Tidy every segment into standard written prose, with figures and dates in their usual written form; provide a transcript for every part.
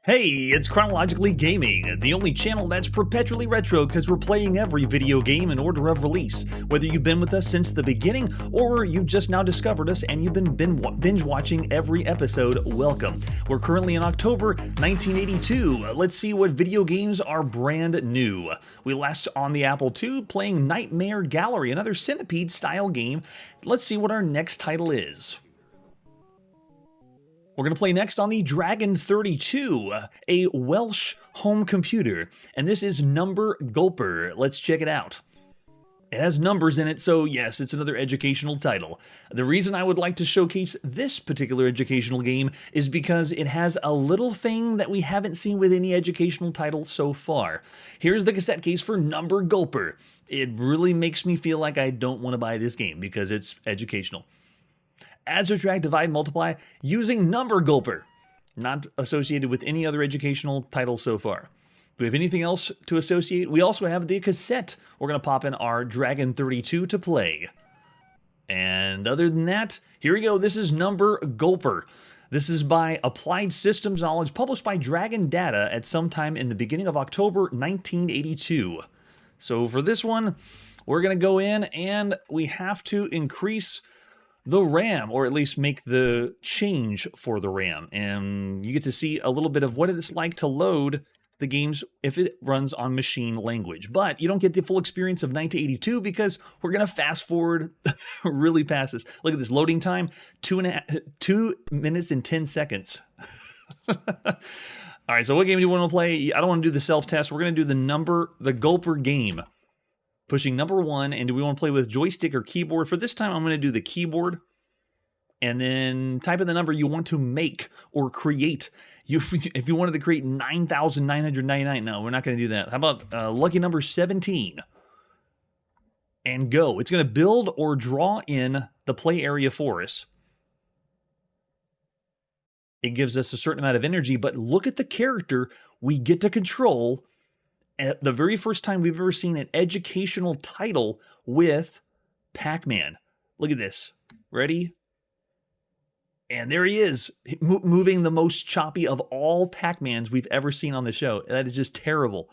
Hey, it's Chronologically Gaming, the only channel that's perpetually retro because we're playing every video game in order of release. Whether you've been with us since the beginning or you've just now discovered us and you've been binge watching every episode, welcome. We're currently in October 1982. Let's see what video games are brand new. We last on the Apple II playing Nightmare Gallery, another Centipede-style game. Let's see what our next title is. We're going to play next on the Dragon 32, a Welsh home computer, and this is Number Gulper. Let's check it out. It has numbers in it, so yes, it's another educational title. The reason I would like to showcase this particular educational game is because it has a little thing that we haven't seen with any educational title so far. Here's the cassette case for Number Gulper. It really makes me feel like I don't want to buy this game because it's educational. Add, subtract, divide, multiply using Number Gulper. Not associated with any other educational title so far. Do we have anything else to associate? We also have the cassette. We're going to pop in our Dragon 32 to play. And other than that, here we go. This is Number Gulper. This is by Applied Systems Knowledge, published by Dragon Data at some time in the beginning of October 1982. So for this one, we're going to go in and we have to increase the RAM, or at least make the change for the RAM. And you get to see a little bit of what it's like to load the games if it runs on machine language. But you don't get the full experience of 1982 because we're going to fast forward really past this. Look at this loading time, 2 minutes and 10 seconds. All right, so what game do you want to play? I don't want to do the self-test. We're going to do the Gulper game. Pushing number 1, and do we want to play with joystick or keyboard? For this time, I'm going to do the keyboard, and then type in the number you want to make or create. If you wanted to create 9,999, no, we're not going to do that. How about lucky number 17? And go. It's going to build or draw in the play area for us. It gives us a certain amount of energy, but look at the character we get to control. At the very first time we've ever seen an educational title with Pac-Man. Look at this. Ready? And there he is, moving the most choppy of all Pac-Mans we've ever seen on the show. That is just terrible.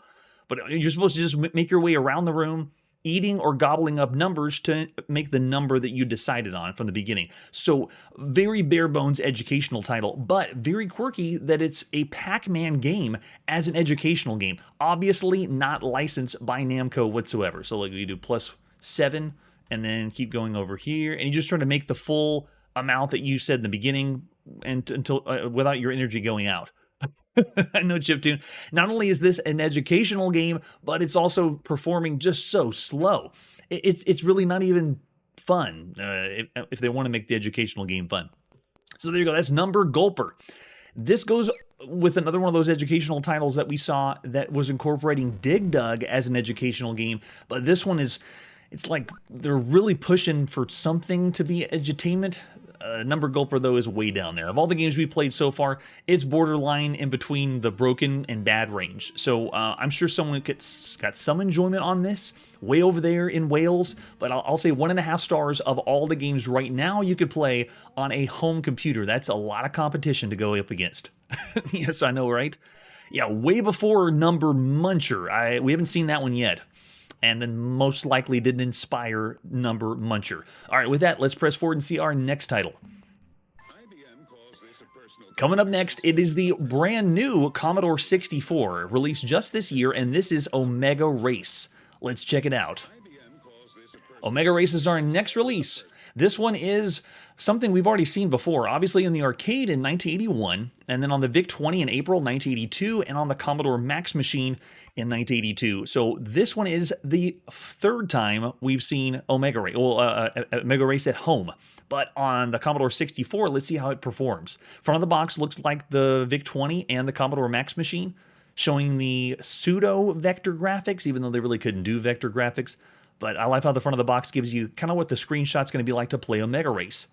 But you're supposed to just make your way around the room, eating or gobbling up numbers to make the number that you decided on from the beginning. So very bare bones educational title, but very quirky that it's a Pac-Man game as an educational game. Obviously not licensed by Namco whatsoever. So like you do +7 and then keep going over here, and you just try to make the full amount that you said in the beginning and until without your energy going out. I know, chiptune. Not only is this an educational game, but it's also performing just so slow. It's really not even fun if they want to make the educational game fun. So there you go. That's Number Gulper. This goes with another one of those educational titles that we saw that was incorporating Dig Dug as an educational game. But this one is, it's like they're really pushing for something to be edutainment. Number Gulper, though, is way down there. Of all the games we played so far, it's borderline in between the broken and bad range. So I'm sure someone got some enjoyment on this, way over there in Wales, but I'll say 1.5 stars of all the games right now you could play on a home computer. That's a lot of competition to go up against. Yes, I know, right? Yeah, way before Number Muncher. We haven't seen that one yet. And then most likely didn't inspire Number Muncher. All right, with that, let's press forward and see our next title. Coming up next, it is the brand new Commodore 64, released just this year, and this is Omega Race. Let's check it out. Omega Race is our next release. This one is something we've already seen before, obviously in the arcade in 1981, and then on the VIC-20 in April 1982, and on the Commodore MAX Machine in 1982. So this one is the third time we've seen Omega Race, Omega Race at home. But on the Commodore 64, let's see how it performs. Front of the box looks like the VIC-20 and the Commodore MAX Machine, showing the pseudo-vector graphics, even though they really couldn't do vector graphics. But I like how the front of the box gives you kind of what the screenshot's going to be like to play Omega Race.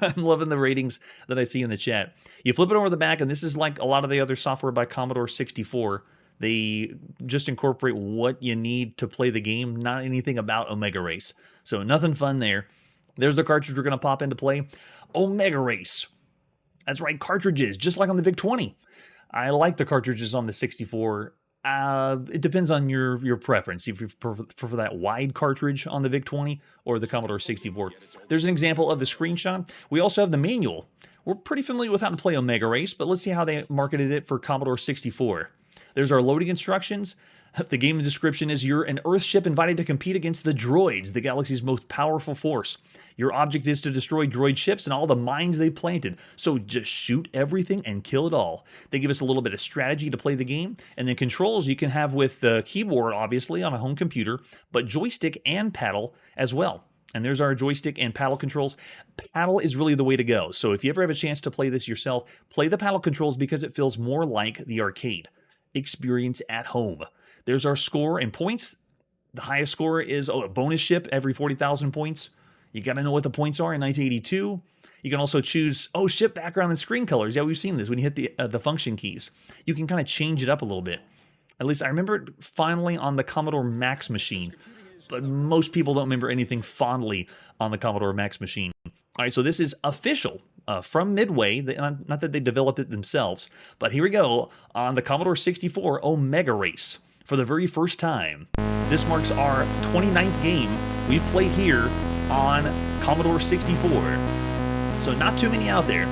I'm loving the ratings that I see in the chat. You flip it over the back, and this is like a lot of the other software by Commodore 64. They just incorporate what you need to play the game, not anything about Omega Race. So nothing fun there. There's the cartridge we're going to pop into play. Omega Race. That's right, cartridges, just like on the VIC-20. I like the cartridges on the 64. It depends on your preference. If you prefer that wide cartridge on the VIC-20 or the Commodore 64. There's an example of the screenshot. We also have the manual. We're pretty familiar with how to play Omega Race, but let's see how they marketed it for Commodore 64. There's our loading instructions. The game description is you're an Earth ship invited to compete against the droids, the galaxy's most powerful force. Your object is to destroy droid ships and all the mines they planted. So just shoot everything and kill it all. They give us a little bit of strategy to play the game. And then controls you can have with the keyboard, obviously, on a home computer, but joystick and paddle as well. And there's our joystick and paddle controls. Paddle is really the way to go. So if you ever have a chance to play this yourself, play the paddle controls because it feels more like the arcade experience at home. There's our score and points. The highest score is a bonus ship every 40,000 points. You got to know what the points are in 1982. You can also choose, ship background and screen colors. Yeah, we've seen this when you hit the function keys. You can kind of change it up a little bit. At least I remember it finally on the Commodore MAX Machine, but most people don't remember anything fondly on the Commodore MAX Machine. All right, so this is official from Midway. Not that they developed it themselves, but here we go on the Commodore 64 Omega Race. For the very first time, this marks our 29th game we've played here on Commodore 64. So not too many out there.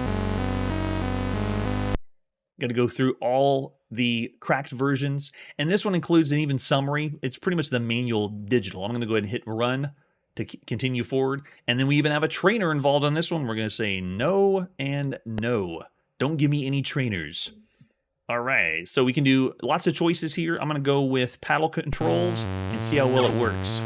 Got to go through all the cracked versions. And this one includes an even summary. It's pretty much the manual digital. I'm going to go ahead and hit run to continue forward. And then we even have a trainer involved on this one. We're going to say no and no. Don't give me any trainers. All right, so we can do lots of choices here. I'm going to go with paddle controls and see how well it works.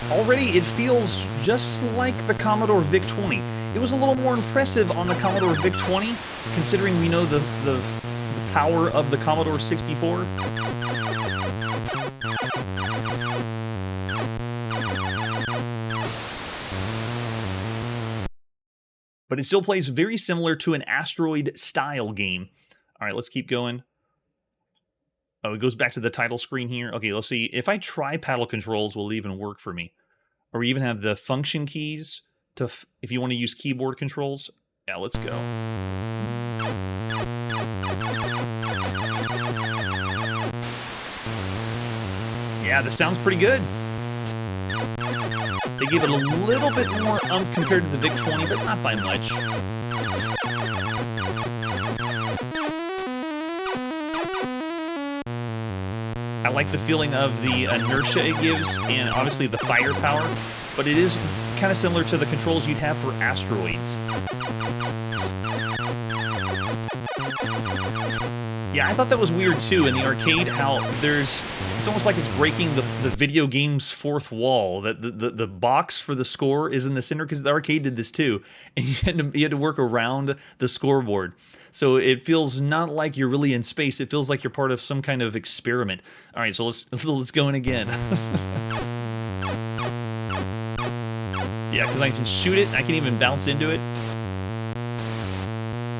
Already, it feels just like the Commodore VIC-20. It was a little more impressive on the Commodore VIC-20, considering we know the power of the Commodore 64. But it still plays very similar to an asteroid-style game. All right, let's keep going. Oh, it goes back to the title screen here. Okay, let's see. If I try paddle controls, will it even work for me? Or we even have the function keys to if you want to use keyboard controls. Yeah, let's go. Yeah, this sounds pretty good. They gave it a little bit more compared to the VIC-20, but not by much. I like the feeling of the inertia it gives, and obviously the firepower, but it is kind of similar to the controls you'd have for asteroids. Yeah, I thought that was weird too in the arcade, how it's almost like it's breaking the video game's fourth wall. That the box for the score is in the center, because the arcade did this too, and you had to work around the scoreboard. So it feels not like you're really in space. It feels like you're part of some kind of experiment. All right, so let's go in again. Yeah, because I can shoot it. I can even bounce into it.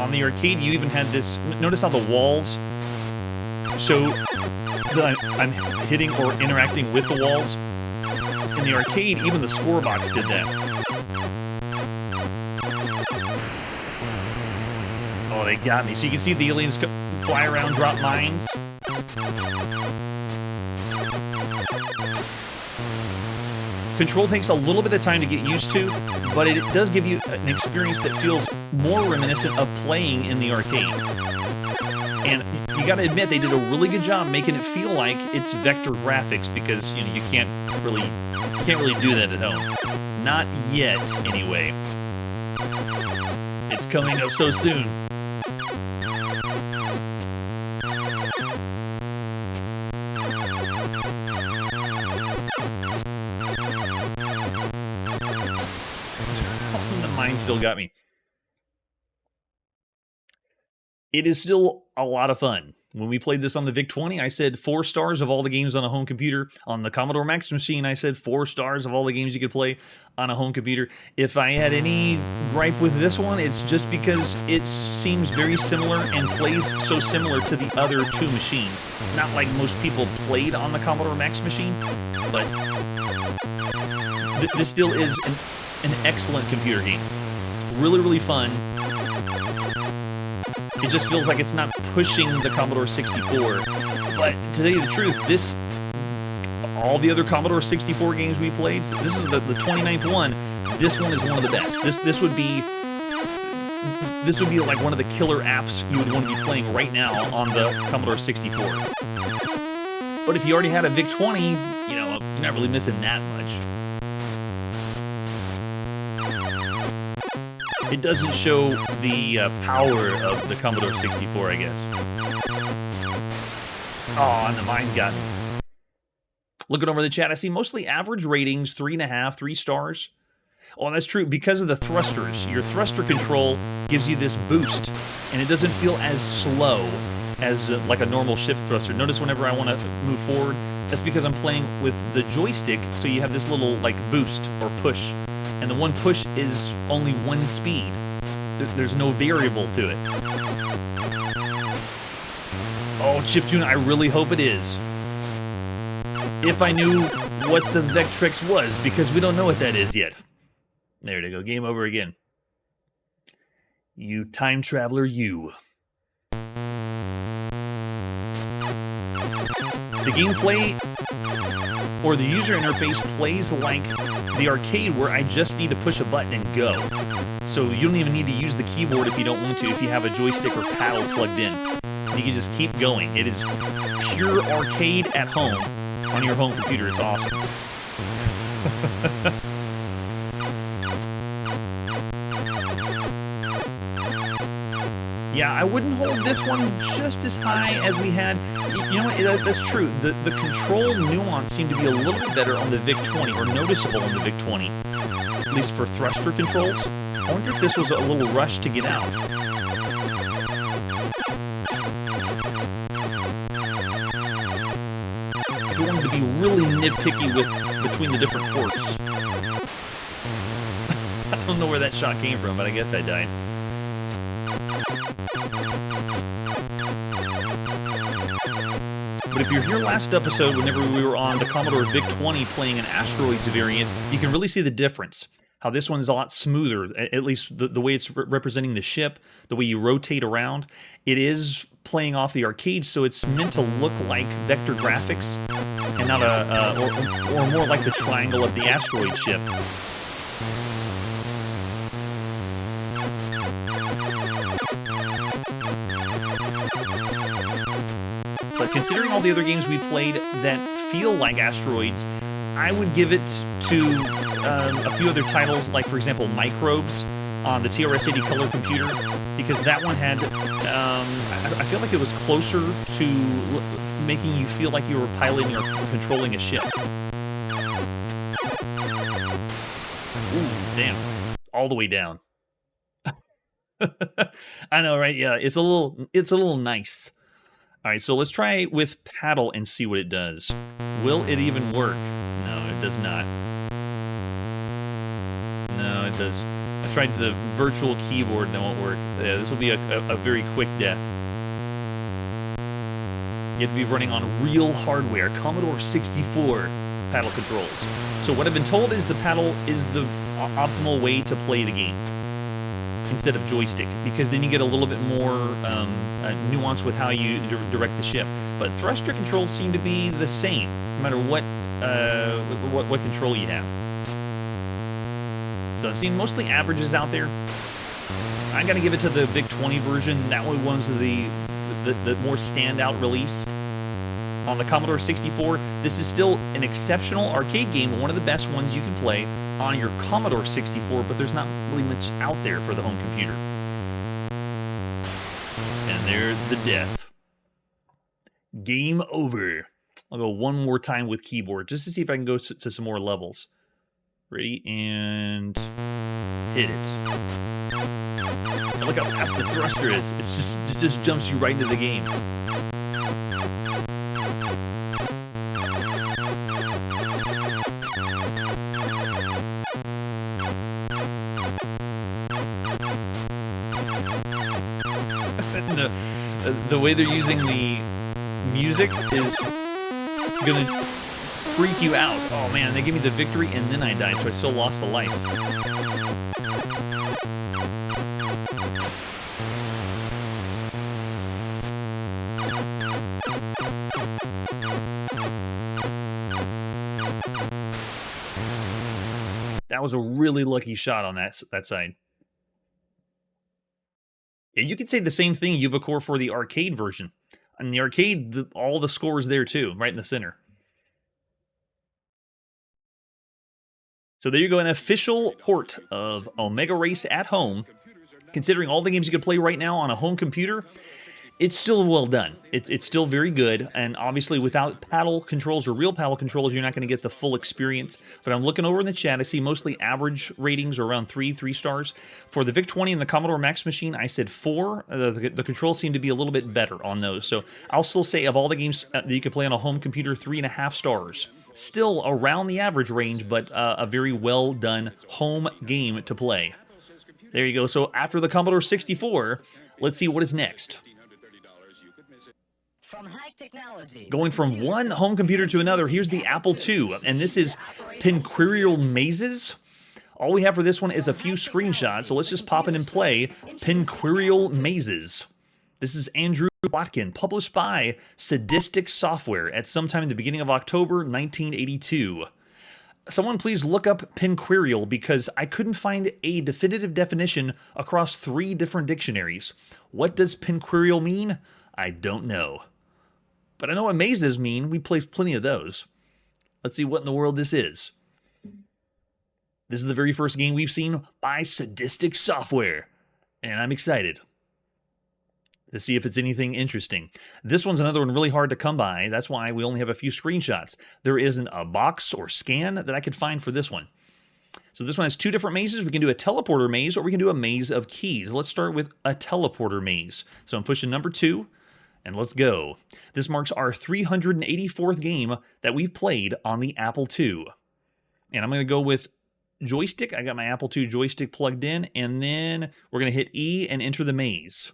On the arcade, you even had this. Notice how the walls show that I'm hitting or interacting with the walls. In the arcade, even the score box did that. Oh, they got me. So you can see the aliens fly around, drop mines. Control takes a little bit of time to get used to, but it does give you an experience that feels more reminiscent of playing in the arcade. And you gotta admit, they did a really good job making it feel like it's vector graphics, because you can't really do that at home. Not yet, anyway. It's coming up so soon. The mine still got me. It is still a lot of fun. When we played this on the VIC-20, I said 4 stars of all the games on a home computer. On the Commodore MAX Machine, I said 4 stars of all the games you could play on a home computer. If I had any gripe with this one, it's just because it seems very similar and plays so similar to the other 2 machines. Not like most people played on the Commodore MAX Machine, but this still is an excellent computer game. Really, really fun. It just feels like it's not pushing the Commodore 64. But to tell you the truth, all the other Commodore 64 games we played, this is the 29th one. This one is one of the best. This would be like one of the killer apps you would want to be playing right now on the Commodore 64. But if you already had a VIC-20, you're not really missing that much. It doesn't show the power of the Commodore 64, I guess. Oh, and the mine got me. Looking over the chat, I see mostly average ratings, 3.5, 3 stars. Oh, that's true. Because of the thrusters. Your thruster control gives you this boost, and it doesn't feel as slow as like a normal shift thruster. Notice whenever I want to move forward, that's because I'm playing with the joystick, so you have this little like boost or push. And the one push is only one speed. There's no variable to it. Oh, chiptune, I really hope it is. If I knew what the Vectrex was, because we don't know what that is yet. There you go, game over again. You time traveler, you. The gameplay or the user interface plays like the arcade where I just need to push a button and go. So you don't even need to use the keyboard if you don't want to, if you have a joystick or paddle plugged in. You can just keep going. It is pure arcade at home on your home computer. It's awesome. Yeah, I wouldn't hold this one just as high as we had. You know what? That's true. The control nuance seemed to be a little bit better on the VIC-20, or noticeable on the VIC-20, at least for thruster controls. I wonder if this was a little rushed to get out. If you wanted to be really nitpicky between the different ports. I don't know where that shot came from, but I guess I died. But if you're here last episode, whenever we were on the Commodore VIC-20 playing an Asteroids variant, you can really see the difference. How this one is a lot smoother, at least the way it's representing the ship, the way you rotate around. It is playing off the arcade, so it's meant to look like vector graphics, and not or more like the triangle of the asteroid ship. But considering all the other games we played that feel like asteroids, I would give it to a few other titles, like, for example, Microbes on the TRS-80 color computer, because that one had, I feel like it was closer to making you feel like you were piloting or controlling a ship. Ooh, damn. All the way down. I know, right? Yeah, it's a little nice. All right, so let's try it with paddle and see what it does. Will it even work? No, it does not. No, it does. I tried the virtual keyboard and it won't work. Yeah, this will be a very quick death. You have to be running on real hardware, Commodore 64 paddle controls. So what I've been told is the paddle is the optimal way to play the game instead of joystick, because then you get a little bit more nuance with how you direct the ship. But thruster controls seem to be the same, no matter what control you have. So I've seen mostly averages out there. I gotta give it to the VIC-20 version. That one was the more standout release. On the Commodore 64, this is still an exceptional arcade game, one of the best ones you can play on your Commodore 64, but there's not really much out there for the home computer. And there's the death. Game over. I'll go one more time with keyboard, just to see if I can go to some more levels. Ready, and hit it. And look how fast the thruster is. It just jumps you right into the game. The way they're using the music is gonna freak you out. Oh man, they gave me the victory and then I died, so I still lost a life. That was a really lucky shot on that side. Yeah, you could say the same thing, Ubicore, for the arcade version. In the arcade, all the scores there too, right in the center. So there you go, an official port of Omega Race at home. Considering all the games you can play right now on a home computer, it's still well done. It's still very good, and obviously without paddle controls or real paddle controls, you're not going to get the full experience. But I'm looking over in the chat, I see mostly average ratings, or around three stars. For the VIC-20 and the Commodore MAX Machine, I said 4. The controls seem to be a little bit better on those. So I'll still say of all the games that you can play on a home computer, 3.5 stars. Still around the average range, but a very well done home game to play. There you go. So after the Commodore 64, let's see what is next. Going from one home computer to another, here's the Apple II, and this is Penqueriel Mazes. All we have for this one is a few screenshots, so let's just pop in and play Penqueriel Mazes. This is Andrew Watkin, published by Sadistic Software at sometime in the beginning of October 1982. Someone please look up Penqueriel, because I couldn't find a definitive definition across 3 different dictionaries. What does Penqueriel mean? I don't know. But I know what mazes mean. We play plenty of those. Let's see what in the world this is. This is the very first game we've seen by Sadistic Software, and I'm excited to see if it's anything interesting. This one's another one really hard to come by. That's why we only have a few screenshots. There isn't a box or scan that I could find for this one. So this one has 2 different mazes. We can do a teleporter maze, or we can do a maze of keys. Let's start with a teleporter maze. So I'm pushing number 2. And let's go. This marks our 384th game that we've played on the Apple II. And I'm going to go with joystick. I got my Apple II joystick plugged in, and then we're going to hit E and enter the maze.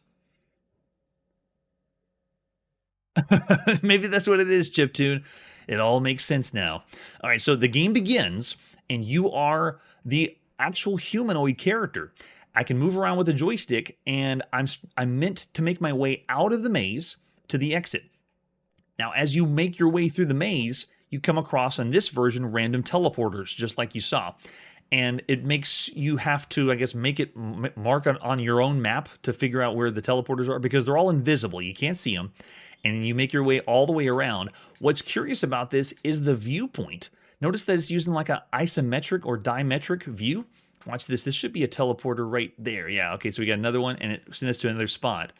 Maybe that's what it is, Chiptune. It all makes sense now. All right, so the game begins, and you are the actual humanoid character. I can move around with the joystick, and I'm meant to make my way out of the maze to the exit. Now, as you make your way through the maze, you come across, in this version, random teleporters, just like you saw. And it makes you have to, I guess, make it mark on your own map to figure out where the teleporters are, because they're all invisible. You can't see them. And you make your way all the way around. What's curious about this is the viewpoint. Notice that it's using like an isometric or dimetric view. Watch this. This should be a teleporter right there. Yeah, okay, so we got another one, and it sent us to another spot.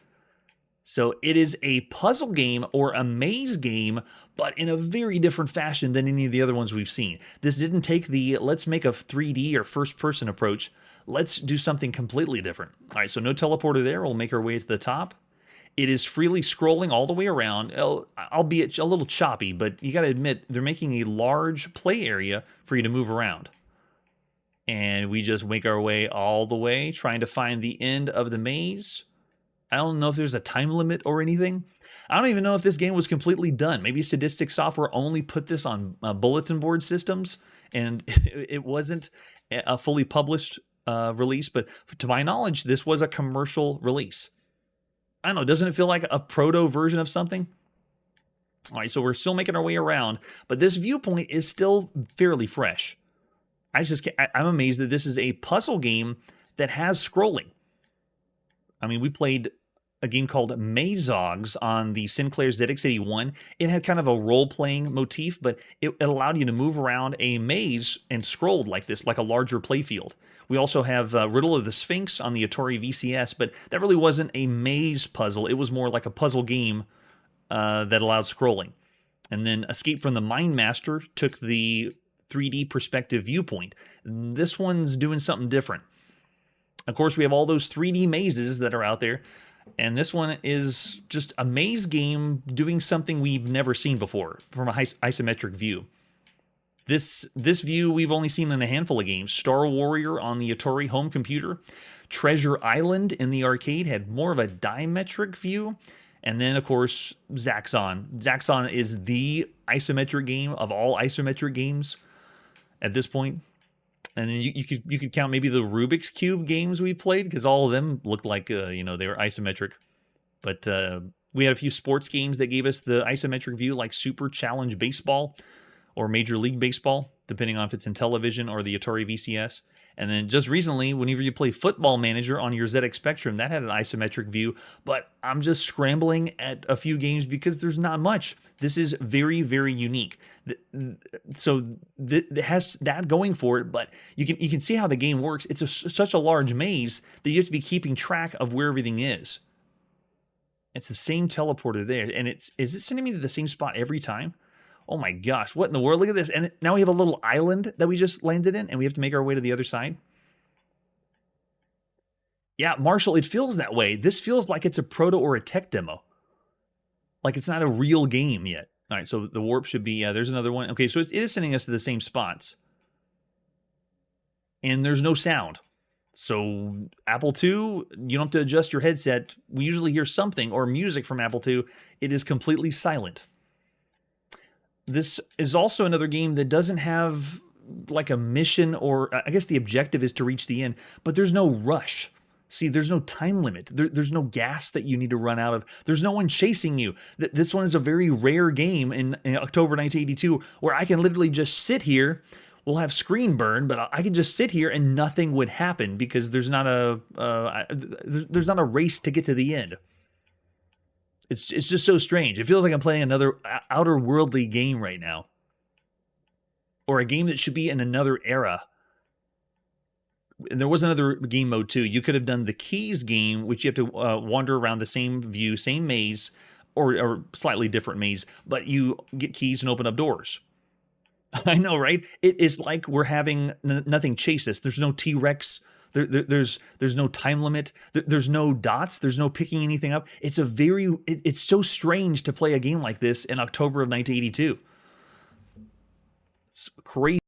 So it is a puzzle game or a maze game, but in a very different fashion than any of the other ones we've seen. This didn't take the let's make a 3D or first-person approach. Let's do something completely different. All right, so no teleporter there. We'll make our way to the top. It is freely scrolling all the way around, albeit a little choppy, but you got to admit, they're making a large play area for you to move around. And we just make our way all the way, trying to find the end of the maze. I don't know if there's a time limit or anything. I don't even know if this game was completely done. Maybe Sadistic Software only put this on bulletin board systems, and it wasn't a fully published release. But to my knowledge, this was a commercial release. I don't know, doesn't it feel like a proto version of something? All right, so we're still making our way around, but this viewpoint is still fairly fresh. I'm amazed that this is a puzzle game that has scrolling. I mean, we played a game called Mazogs on the Sinclair ZX81. It had kind of a role-playing motif, but it allowed you to move around a maze and scrolled like this, like a larger playfield. We also have Riddle of the Sphinx on the Atari VCS, but that really wasn't a maze puzzle. It was more like a puzzle game that allowed scrolling. And then Escape from the Mind Master took the 3D perspective viewpoint. This one's doing something different. Of course, we have all those 3D mazes that are out there, and this one is just a maze game doing something we've never seen before from a isometric view. This view we've only seen in a handful of games. Star Warrior on the Atari home computer. Treasure Island in the arcade had more of a dimetric view. And then, of course, Zaxxon. Zaxxon is the isometric game of all isometric games at this point. And then you could count maybe the Rubik's Cube games we played, because all of them looked like, they were isometric. But we had a few sports games that gave us the isometric view, like Super Challenge Baseball or Major League Baseball, depending on if it's in television or the Atari VCS. And then just recently, whenever you play Football Manager on your ZX Spectrum, that had an isometric view. But I'm just scrambling at a few games because there's not much. This is very, very unique. So it has that going for it, but you can see how the game works. It's such a large maze that you have to be keeping track of where everything is. It's the same teleporter there, and is it sending me to the same spot every time? Oh my gosh, what in the world? Look at this. And now we have a little island that we just landed in, and we have to make our way to the other side. Yeah, Marshall, it feels that way. This feels like it's a proto or a tech demo. Like it's not a real game yet. All right, so the warp should be, there's another one. Okay, so it is sending us to the same spots. And there's no sound. So Apple II, you don't have to adjust your headset. We usually hear something or music from Apple II. It is completely silent. This is also another game that doesn't have like a mission, or I guess the objective is to reach the end, but there's no rush. See, there's no time limit. There's no gas that you need to run out of. There's no one chasing you. This one is a very rare game in October 1982 where I can literally just sit here. We'll have screen burn, but I can just sit here and nothing would happen because there's not a race to get to the end. It's just so strange. It feels like I'm playing another outer worldly game right now, or a game that should be in another era. And there was another game mode too. You could have done the keys game, which you have to wander around the same view, same maze, or slightly different maze, but you get keys and open up doors. I know, right? It is like we're having nothing chase us. There's no T-Rex. There's no time limit. There's no dots. There's no picking anything up. It's so strange to play a game like this in October of 1982. It's crazy.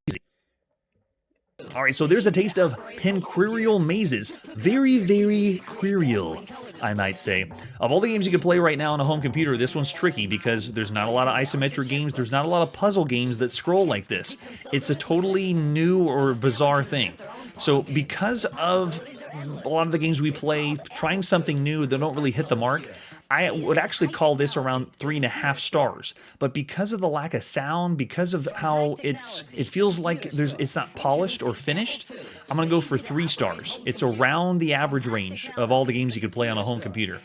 All right, so there's a taste of Penqueriel mazes. Very, very querial, I might say. Of all the games you can play right now on a home computer, this one's tricky because there's not a lot of isometric games. There's not a lot of puzzle games that scroll like this. It's a totally new or bizarre thing. So because of a lot of the games we play, trying something new that don't really hit the mark, I would actually call this around 3.5 stars. But because of the lack of sound, because of how it feels like it's not polished or finished, I'm going to go for 3 stars. It's around the average range of all the games you could play on a home computer.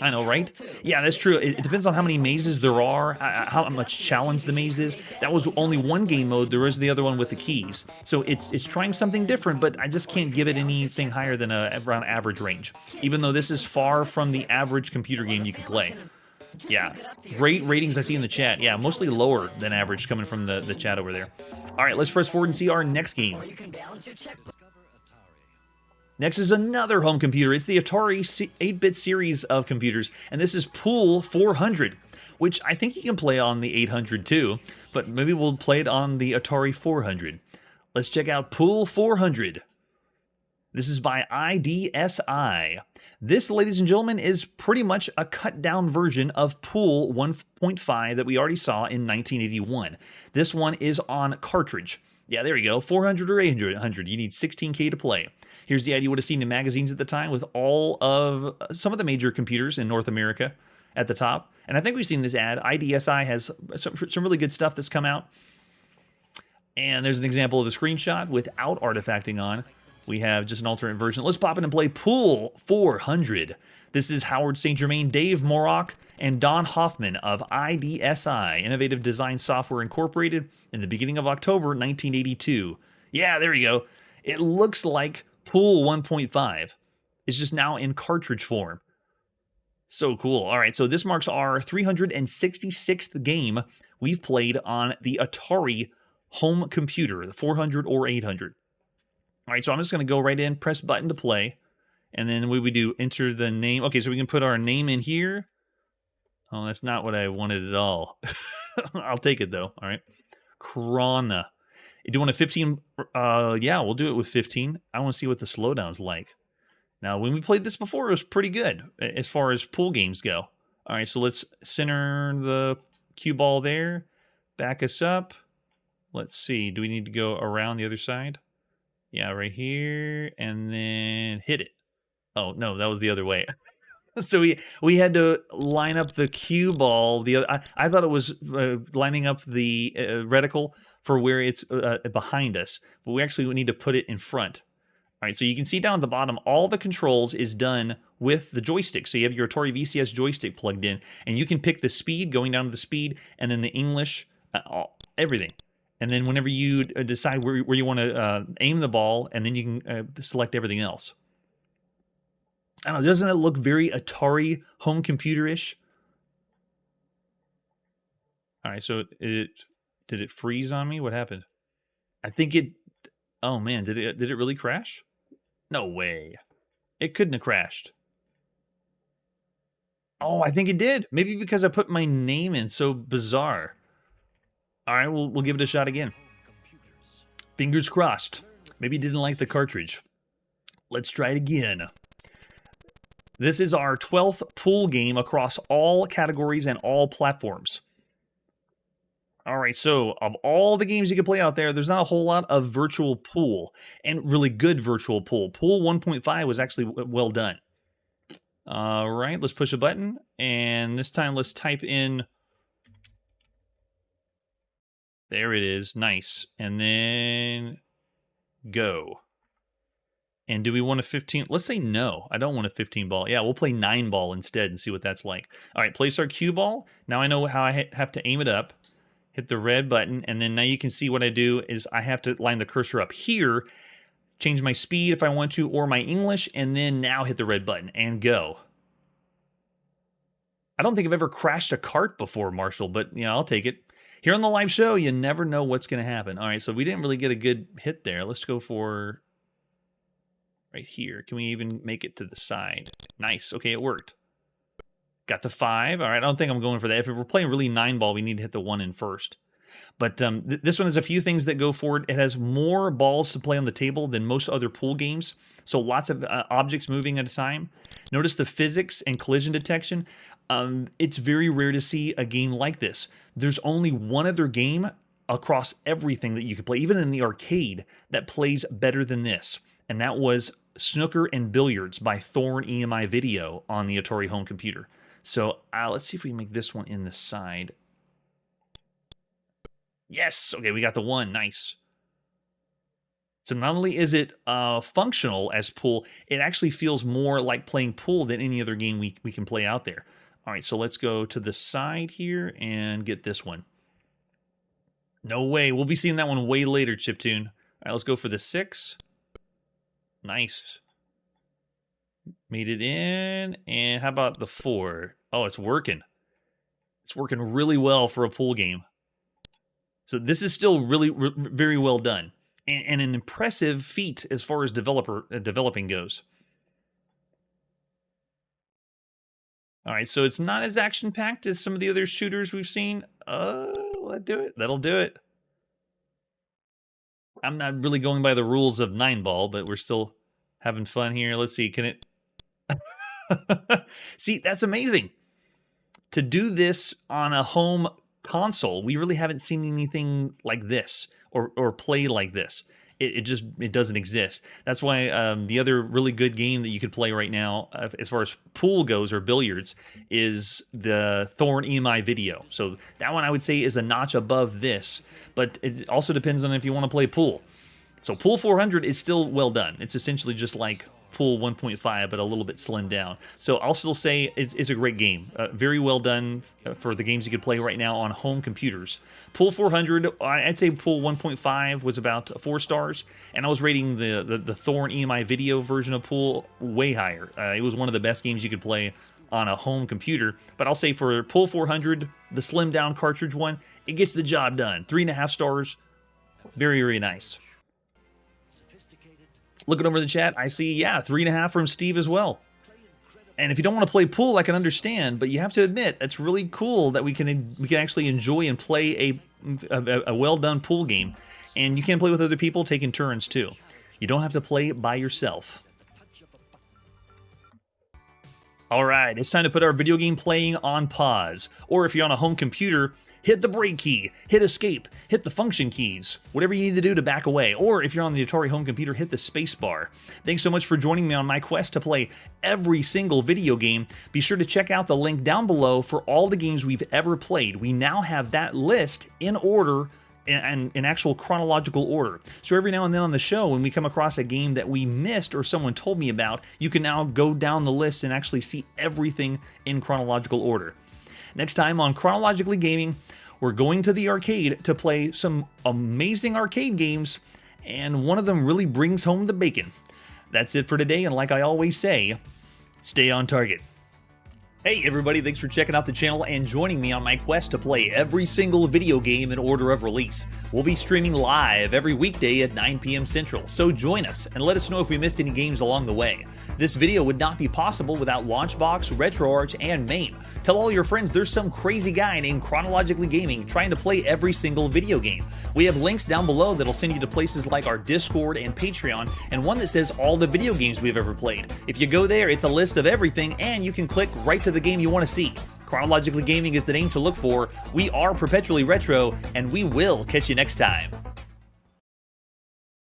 I know, right? Yeah, that's true. It depends on how many mazes there are, how much challenge the maze is. That was only one game mode. There is the other one with the keys. So it's trying something different, but I just can't give it anything higher than around average range, even though this is far from the average computer game you can play. Yeah, great ratings I see in the chat. Yeah, mostly lower than average coming from the chat over there. All right, let's press forward and see our next game. Next is another home computer. It's the Atari 8-bit series of computers, and this is Pool 400, which I think you can play on the 800 too, but maybe we'll play it on the Atari 400. Let's check out Pool 400. This is by IDSI. This, ladies and gentlemen, is pretty much a cut-down version of Pool 1.5 that we already saw in 1981. This one is on cartridge. Yeah, there you go, 400 or 800. You need 16K to play. Here's the idea you would have seen in magazines at the time with all of some of the major computers in North America at the top. And I think we've seen this ad. IDSI has some really good stuff that's come out. And there's an example of the screenshot without artifacting on. We have just an alternate version. Let's pop in and play Pool 400. This is Howard St. Germain, Dave Morrock, and Don Hoffman of IDSI, Innovative Design Software Incorporated, in the beginning of October 1982. Yeah, there you go. It looks like Pool 1.5. It's just now in cartridge form. So cool. All right, so this marks our 366th game we've played on the Atari home computer, the 400 or 800. All right, so I'm just going to go right in, press button to play, and then we would do enter the name. Okay, so we can put our name in here. Oh, that's not what I wanted at all. I'll take it, though. All right. Krona. You do want a 15? Yeah, we'll do it with 15. I want to see what the slowdown's like. Now, when we played this before, it was pretty good as far as pool games go. All right, so let's center the cue ball there. Back us up. Let's see. Do we need to go around the other side? Yeah, right here. And then hit it. Oh, no, that was the other way. So we had to line up the cue ball. I thought it was lining up the reticle for where it's behind us, but we actually need to put it in front. All right, so you can see down at the bottom, all the controls is done with the joystick. So you have your Atari VCS joystick plugged in, and you can pick the speed, going down to the speed, and then the English, everything. And then whenever you decide where you want to aim the ball, and then you can select everything else. I don't know, doesn't it look very Atari home computer-ish? All right, so did it freeze on me? What happened? I think it. Oh man, did it really crash? No way. It couldn't have crashed. Oh, I think it did. Maybe because I put my name in. So bizarre. All right, we'll give it a shot again. Fingers crossed. Maybe it didn't like the cartridge. Let's try it again. This is our 12th pool game across all categories and all platforms. All right, so of all the games you can play out there, there's not a whole lot of virtual pool, and really good virtual pool. Pool 1.5 was actually well done. All right, let's push a button, and this time let's type in. There it is, nice. And then go. And do we want a 15? Let's say no. I don't want a 15 ball. Yeah, we'll play 9 ball instead and see what that's like. All right, place our cue ball. Now I know how I have to aim it up. Hit the red button, and then now you can see what I do is I have to line the cursor up here, change my speed if I want to, or my English, and then now hit the red button and go. I don't think I've ever crashed a cart before, Marshall, but yeah, I'll take it. Here on the live show, you never know what's going to happen. All right, so we didn't really get a good hit there. Let's go for right here. Can we even make it to the side? Nice. Okay, it worked. Got the 5. All right, I don't think I'm going for that. If we're playing really 9 ball, we need to hit the 1 in first. But this one has a few things that go for it. It has more balls to play on the table than most other pool games. So lots of objects moving at a time. Notice the physics and collision detection. It's very rare to see a game like this. There's only one other game across everything that you could play, even in the arcade, that plays better than this. And that was Snooker and Billiards by Thorn EMI Video on the Atari home computer. So let's see if we can make this one in the side. Yes! Okay, we got the 1. Nice. So not only is it functional as pool, it actually feels more like playing pool than any other game we can play out there. All right, so let's go to the side here and get this one. No way. We'll be seeing that one way later, Chiptune. All right, let's go for the 6. Nice. Made it in. And how about the 4? Oh, it's working. It's working really well for a pool game. So this is still really very well done. And an impressive feat as far as developing goes. All right, so it's not as action-packed as some of the other shooters we've seen. Will that do it? That'll do it. I'm not really going by the rules of 9 ball, but we're still having fun here. Let's see, can it... See, that's amazing. To do this on a home console, we really haven't seen anything like this or play like this. It doesn't exist. That's why the other really good game that you could play right now, as far as pool goes or billiards, is the Thorn EMI Video. So that one I would say is a notch above this, but it also depends on if you want to play pool. So Pool 400 is still well done. It's essentially just like Pool 1.5, but a little bit slimmed down. So I'll still say it's a great game. Very well done for the games you could play right now on home computers. Pool 400, I'd say Pool 1.5 was about 4 stars, and I was rating the Thorn EMI Video version of Pool way higher. It was one of the best games you could play on a home computer. But I'll say for Pool 400, the slimmed down cartridge one, it gets the job done. 3.5 stars. Very, very nice. Looking over the chat, I see, yeah, 3.5 from Steve as well. And if you don't want to play pool, I can understand, but you have to admit, it's really cool that we can actually enjoy and play a well-done pool game. And you can play with other people, taking turns too. You don't have to play by yourself. Alright, it's time to put our video game playing on pause. Or if you're on a home computer, hit the break key, hit escape, hit the function keys, whatever you need to do to back away. Or if you're on the Atari home computer, hit the space bar. Thanks so much for joining me on my quest to play every single video game. Be sure to check out the link down below for all the games we've ever played. We now have that list in order and in actual chronological order. So every now and then on the show, when we come across a game that we missed or someone told me about, you can now go down the list and actually see everything in chronological order. Next time on Chronologically Gaming, we're going to the arcade to play some amazing arcade games, and one of them really brings home the bacon. That's it for today, and like I always say, stay on target. Hey everybody, thanks for checking out the channel and joining me on my quest to play every single video game in order of release. We'll be streaming live every weekday at 9 p.m. Central, so join us and let us know if we missed any games along the way. This video would not be possible without Launchbox, RetroArch, and MAME. Tell all your friends there's some crazy guy named Chronologically Gaming trying to play every single video game. We have links down below that'll send you to places like our Discord and Patreon, and one that says all the video games we've ever played. If you go there, it's a list of everything, and you can click right to the game you want to see. Chronologically Gaming is the name to look for. We are perpetually retro, and we will catch you next time.